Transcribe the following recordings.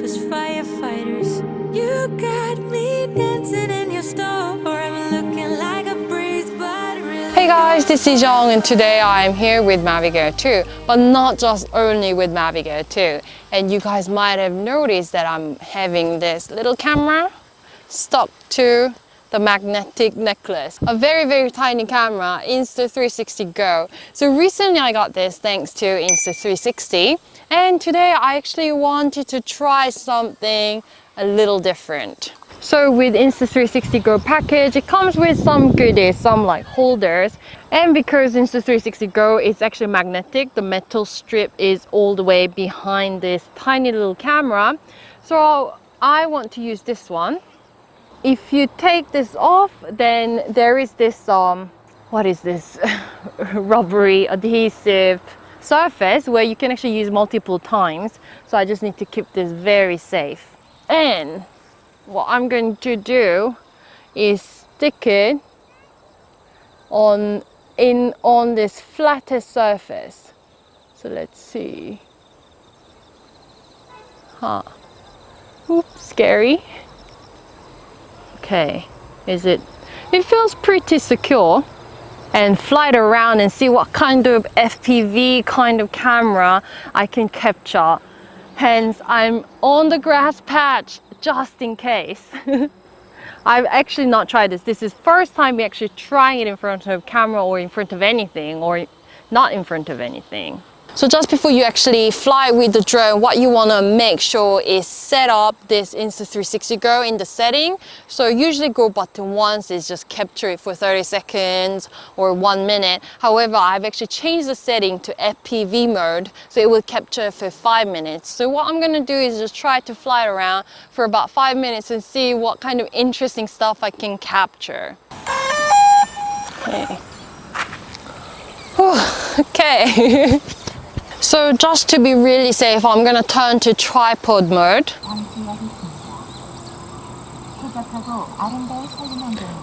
as firefighters. You got me dancing in your store. I'm looking like a breeze, but really. Hey guys, this is Young, and today I'm here with MAVIC AIR 2, but not just only with MAVIC AIR 2. And you guys might have noticed that I'm having this little camera stuck to the magnetic necklace. A very tiny camera, Insta360 GO. So recently I got this thanks to Insta360, and today I actually wanted to try something a little different. So with Insta360 GO package, it comes with some goodies, some like holders. And because Insta360 GO is actually magnetic, the metal strip is all the way behind this tiny little camera. So I want to use this one. If you take this off, then there is this, what is this? Rubbery adhesive surface where you can actually use multiple times. So I just need to keep this very safe. And what I'm going to do is stick it on this flattest surface. So let's see. Oops, scary. Okay, it feels pretty secure. And fly it around and see what kind of FPV kind of camera I can capture. Hence, I'm on the grass patch just in case. I've actually not tried this. This is first time we actually trying it in front of camera or in front of anything or not in front of anything. So just before you actually fly with the drone, what you want to make sure is set up this Insta360 GO in the setting. So usually go button once is just capture it for 30 seconds or 1 minute. However, I've actually changed the setting to FPV mode, so it will capture for 5 minutes. So what I'm going to do is just try to fly it around for about 5 minutes and see what kind of interesting stuff I can capture. Okay. Okay. So just to be really safe, I'm going to turn to tripod mode.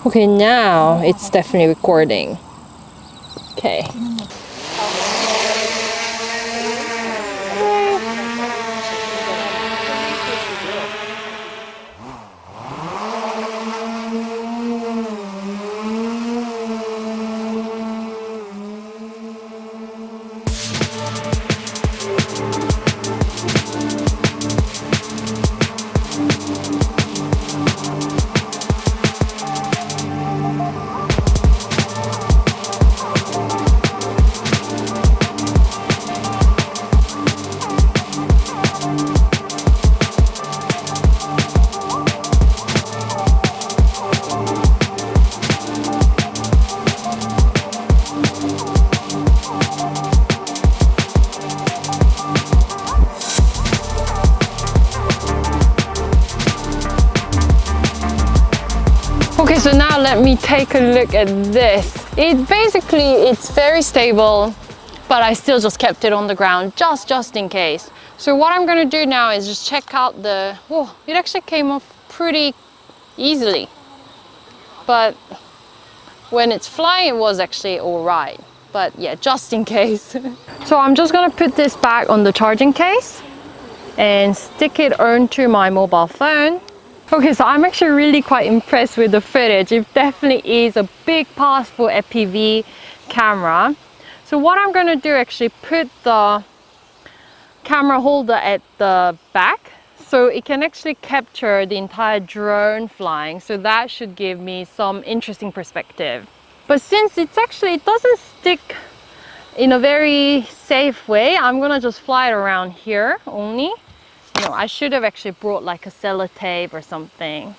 Okay, now it's definitely recording. Okay. Okay, so now let me take a look at this. It's very stable, but I still just kept it on the ground just in case. So what I'm gonna do now is just check out it actually came off pretty easily. But when it's flying, it was actually all right. But yeah, just in case. So I'm just gonna put this back on the charging case and stick it onto my mobile phone. Okay, so I'm actually really quite impressed with the footage. It definitely is a big pass for FPV camera. So what I'm going to do, actually put the camera holder at the back so it can actually capture the entire drone flying. So that should give me some interesting perspective. But since it doesn't stick in a very safe way, I'm going to just fly it around here only. No, I should have actually brought like a sellotape or something.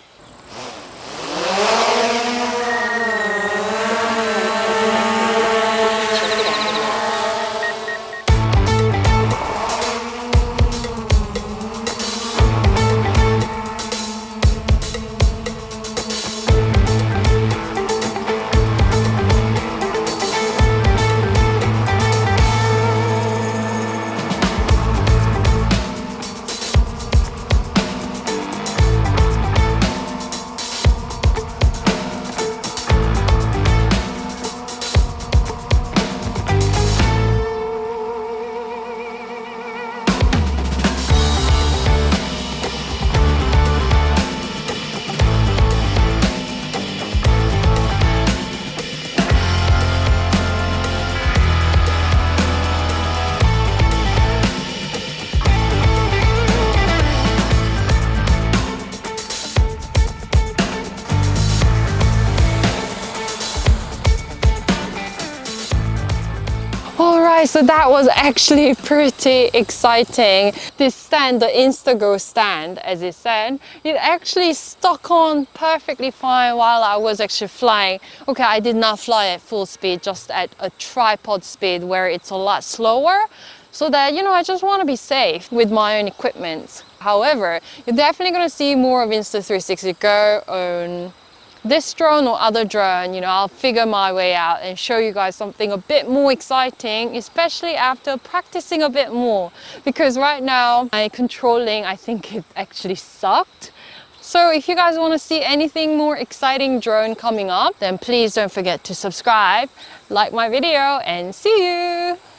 guys, so that was actually pretty exciting. This stand, the INSTA360 GO stand, as it said, it actually stuck on perfectly fine while I was actually flying. Okay, I did not fly at full speed, just at a tripod speed where it's a lot slower, so that, you know, I just want to be safe with my own equipment. However, you're definitely going to see more of Insta360 GO on this drone or other drone. You know, I'll figure my way out and show you guys something a bit more exciting, especially after practicing a bit more, because right now my controlling, I think it actually sucked. So if you guys want to see anything more exciting drone coming up, then please don't forget to subscribe, like my video, and see you.